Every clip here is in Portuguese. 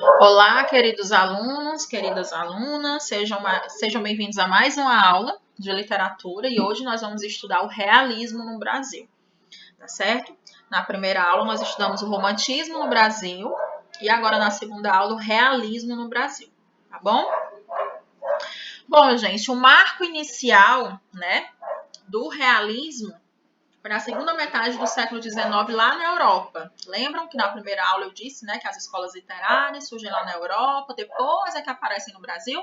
Olá, queridos alunos, queridas alunas, sejam bem-vindos a mais uma aula de literatura e hoje nós vamos estudar o realismo no Brasil, tá certo? Na primeira aula nós estudamos o romantismo no Brasil e agora na segunda aula o realismo no Brasil, tá bom? Bom, gente, o marco inicial, né, do realismo foi na segunda metade do século XIX lá na Europa. Lembram que na primeira aula eu disse, né, que as escolas literárias surgem lá na Europa, depois é que aparecem no Brasil?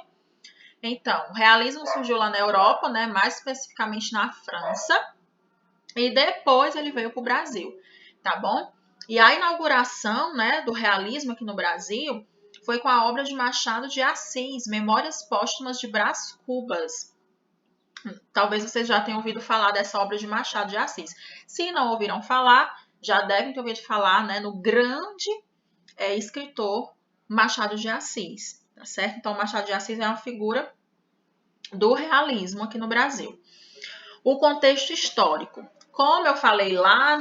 Então, o realismo surgiu lá na Europa, né, mais especificamente na França, e depois ele veio para o Brasil, tá bom? E a inauguração, né, do realismo aqui no Brasil foi com a obra de Machado de Assis, Memórias Póstumas de Brás Cubas. Talvez vocês já tenham ouvido falar dessa obra de Machado de Assis. Se não ouviram falar, já devem ter ouvido falar, né, no grande escritor Machado de Assis, tá certo? Então, Machado de Assis é uma figura do realismo aqui no Brasil. O contexto histórico. Como eu falei lá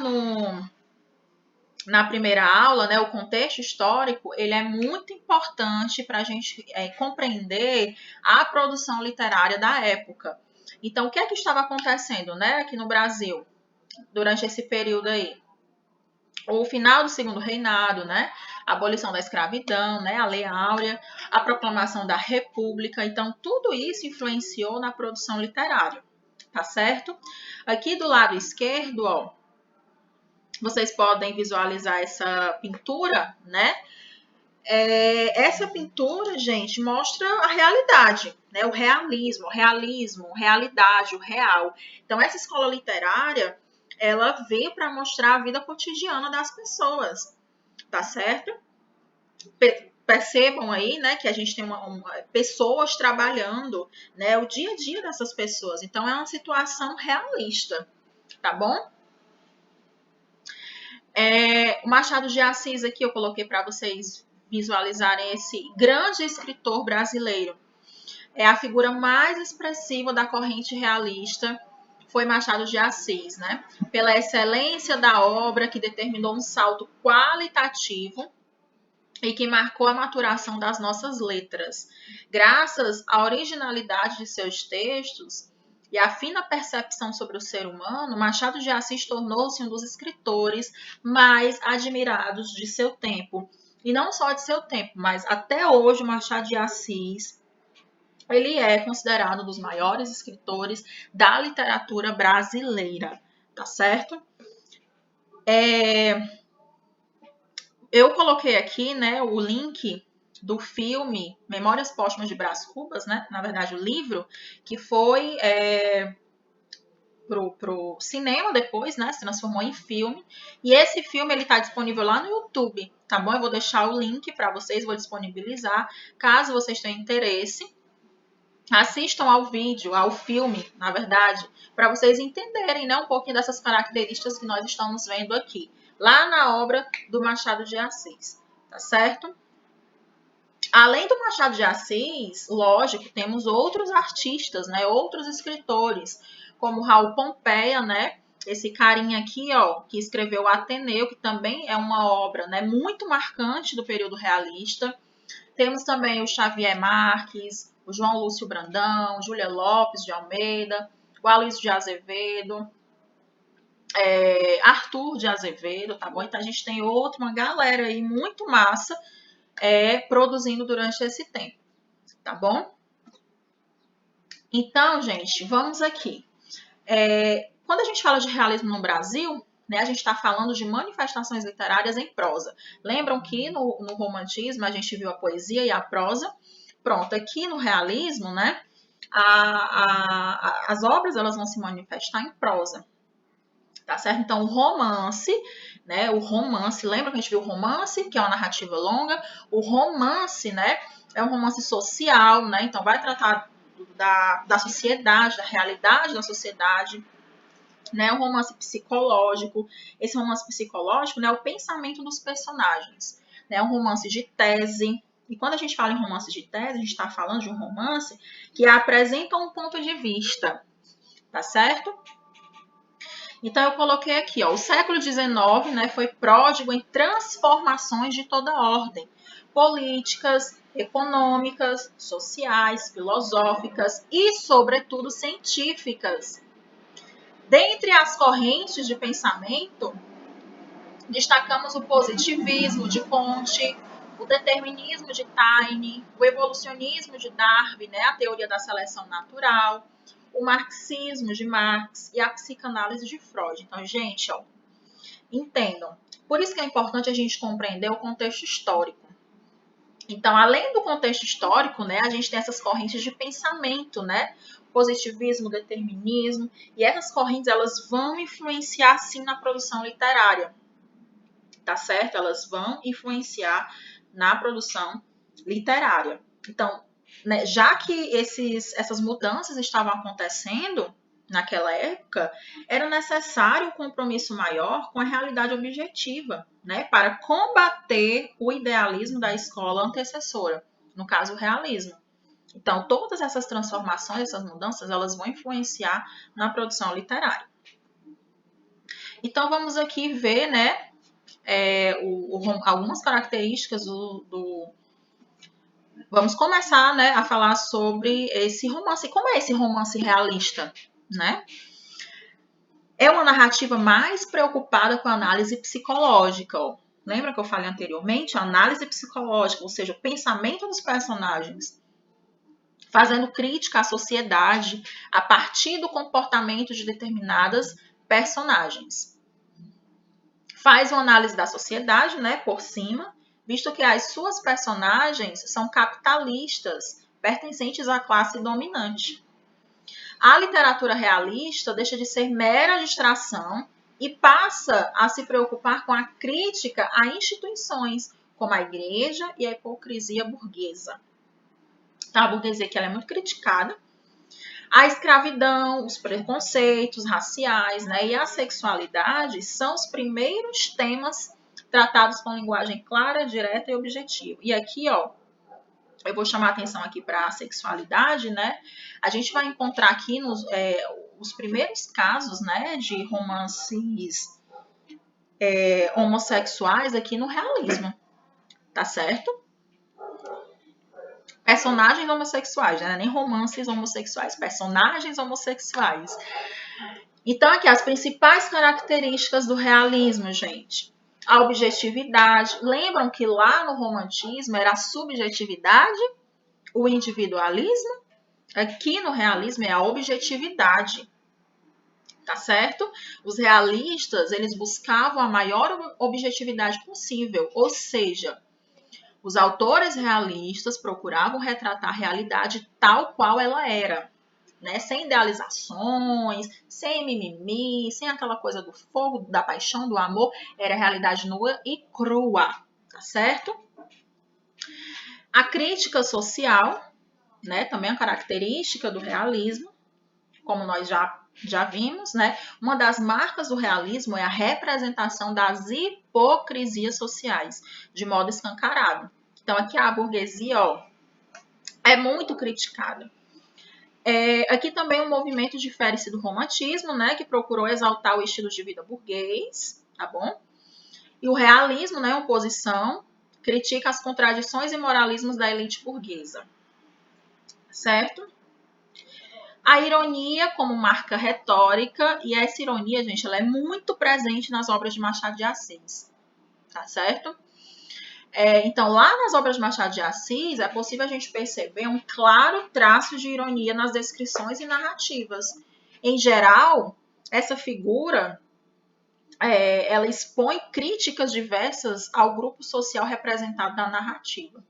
na primeira aula, né, o contexto histórico ele é muito importante para a gente compreender a produção literária da época. Então, o que é que estava acontecendo, né, aqui no Brasil durante esse período aí? O final do Segundo Reinado, né, a abolição da escravidão, né, a Lei Áurea, a proclamação da República. Então, tudo isso influenciou na produção literária, tá certo? Aqui do lado esquerdo, ó, vocês podem visualizar essa pintura, né? Essa pintura, gente, mostra a realidade, né? O realismo, realidade, o real. Então, essa escola literária, ela veio para mostrar a vida cotidiana das pessoas, tá certo? Percebam aí, né, que a gente tem pessoas trabalhando, né, o dia a dia dessas pessoas. Então, é uma situação realista, tá bom? O Machado de Assis aqui eu coloquei para vocês visualizarem esse grande escritor brasileiro. É a figura mais expressiva da corrente realista, foi Machado de Assis, né? Pela excelência da obra que determinou um salto qualitativo e que marcou a maturação das nossas letras. Graças à originalidade de seus textos e à fina percepção sobre o ser humano, Machado de Assis tornou-se um dos escritores mais admirados de seu tempo. E não só de seu tempo, mas até hoje Machado de Assis ele é considerado um dos maiores escritores da literatura brasileira, tá certo? Eu coloquei aqui, né, o link do filme Memórias Póstumas de Brás Cubas, né? Na verdade, o livro que foi pro cinema depois, né? Se transformou em filme. E esse filme ele está disponível lá no YouTube, tá bom? Eu vou deixar o link para vocês, vou disponibilizar, caso vocês tenham interesse. Assistam ao vídeo, ao filme, na verdade, para vocês entenderem, né, um pouquinho dessas características que nós estamos vendo aqui, lá na obra do Machado de Assis, tá certo? Além do Machado de Assis, lógico, temos outros artistas, né, outros escritores, como Raul Pompeia, né, esse carinha aqui, ó, que escreveu Ateneu, que também é uma obra, né, muito marcante do período realista. Temos também o Xavier Marques, o João Lúcio Brandão, Júlia Lopes de Almeida, o Aloysio de Azevedo, Arthur de Azevedo, tá bom? Então a gente tem uma galera aí muito massa produzindo durante esse tempo, tá bom? Então, gente, vamos aqui. Quando a gente fala de realismo no Brasil, né, a gente está falando de manifestações literárias em prosa. Lembram que no romantismo a gente viu a poesia e a prosa? Pronto, aqui no realismo, né, as obras elas vão se manifestar em prosa, tá certo? Então, o romance, né, lembra que a gente viu o romance, que é uma narrativa longa? O romance, né, é um romance social, né, então vai tratar da sociedade, da realidade da sociedade, né, um romance psicológico. Esse romance psicológico, né, é o pensamento dos personagens, né, um romance de tese. E quando a gente fala em romance de tese, a gente está falando de um romance que apresenta um ponto de vista, tá certo? Então eu coloquei aqui, ó, o século XIX, né, foi pródigo em transformações de toda ordem. políticas, econômicas, sociais, filosóficas e, sobretudo, científicas. Dentre as correntes de pensamento, destacamos o positivismo de Comte, o determinismo de Taine, o evolucionismo de Darwin, né, a teoria da seleção natural, o marxismo de Marx e a psicanálise de Freud. Então, gente, ó, entendam. Por isso que é importante a gente compreender o contexto histórico. Então, além do contexto histórico, né, a gente tem essas correntes de pensamento, né? Positivismo, determinismo, e essas correntes elas vão influenciar sim na produção literária. Tá certo? Elas vão influenciar na produção literária. Então, né, já que essas mudanças estavam acontecendo naquela época, era necessário um compromisso maior com a realidade objetiva, né, para combater o idealismo da escola antecessora, no caso, o realismo. Então, todas essas transformações, essas mudanças, elas vão influenciar na produção literária. Então, vamos aqui ver, né, algumas características Vamos começar, né, a falar sobre esse romance. Como é esse romance realista, né? É uma narrativa mais preocupada com a análise psicológica. Ó. Lembra que eu falei anteriormente? A análise psicológica, ou seja, o pensamento dos personagens, fazendo crítica à sociedade a partir do comportamento de determinadas personagens. Faz uma análise da sociedade, né, por cima, visto que as suas personagens são capitalistas, pertencentes à classe dominante. A literatura realista deixa de ser mera distração e passa a se preocupar com a crítica a instituições, como a igreja e a hipocrisia burguesa. Então, a burguesia que ela é muito criticada. A escravidão, os preconceitos raciais, né, e a sexualidade são os primeiros temas tratados com linguagem clara, direta e objetiva. E aqui, ó, eu vou chamar a atenção aqui para a sexualidade, né? A gente vai encontrar aqui os primeiros casos, né, de romances homossexuais aqui no realismo, tá certo? Personagens homossexuais, né? Nem romances homossexuais, personagens homossexuais. Então, aqui, as principais características do realismo, gente. A objetividade. Lembram que lá no romantismo era a subjetividade, o individualismo? Aqui no realismo é a objetividade. Tá certo? Os realistas, eles buscavam a maior objetividade possível, ou seja, os autores realistas procuravam retratar a realidade tal qual ela era. Né? Sem idealizações, sem mimimi, sem aquela coisa do fogo, da paixão, do amor, era a realidade nua e crua, tá certo? A crítica social, né, também é uma característica do realismo, como nós já vimos, né? Uma das marcas do realismo é a representação das hipocrisias sociais, de modo escancarado. Então, aqui a burguesia, ó, é muito criticada. Aqui também o movimento difere-se do romantismo, né, que procurou exaltar o estilo de vida burguês, tá bom? E o realismo, né, oposição, critica as contradições e moralismos da elite burguesa, certo? A ironia como marca retórica, e essa ironia, gente, ela é muito presente nas obras de Machado de Assis, tá certo? Então, lá nas obras de Machado de Assis, é possível a gente perceber um claro traço de ironia nas descrições e narrativas. Em geral, essa figura, ela expõe críticas diversas ao grupo social representado na narrativa.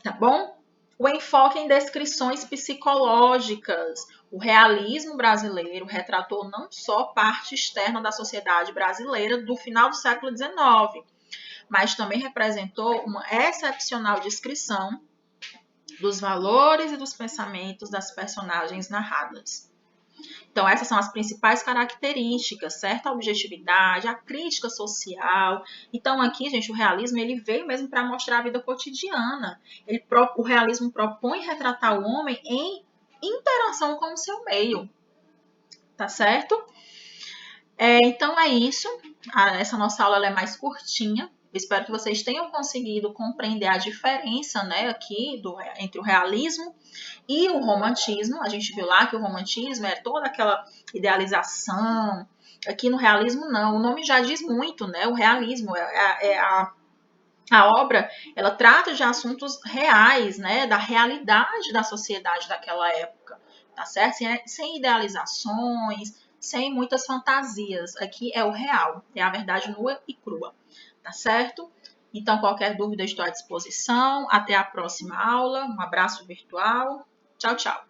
Tá bom? O enfoque em descrições psicológicas. O realismo brasileiro retratou não só parte externa da sociedade brasileira do final do século XIX, mas também representou uma excepcional descrição dos valores e dos pensamentos das personagens narradas. Então, essas são as principais características, certo? A objetividade, a crítica social. Então, aqui, gente, o realismo ele veio mesmo para mostrar a vida cotidiana. O realismo propõe retratar o homem em interação com o seu meio. Tá certo? Então, é isso. Essa nossa aula ela é mais curtinha. Eu espero que vocês tenham conseguido compreender a diferença, né, aqui entre o realismo e o romantismo. A gente viu lá que o romantismo é toda aquela idealização. Aqui no realismo, não. O nome já diz muito, né? O realismo a obra, ela trata de assuntos reais, né? Da realidade da sociedade daquela época, tá certo? Sem idealizações, sem muitas fantasias. Aqui é o real, é a verdade nua e crua, tá certo? Então, qualquer dúvida, estou à disposição. Até a próxima aula. Um abraço virtual. Tchau, tchau.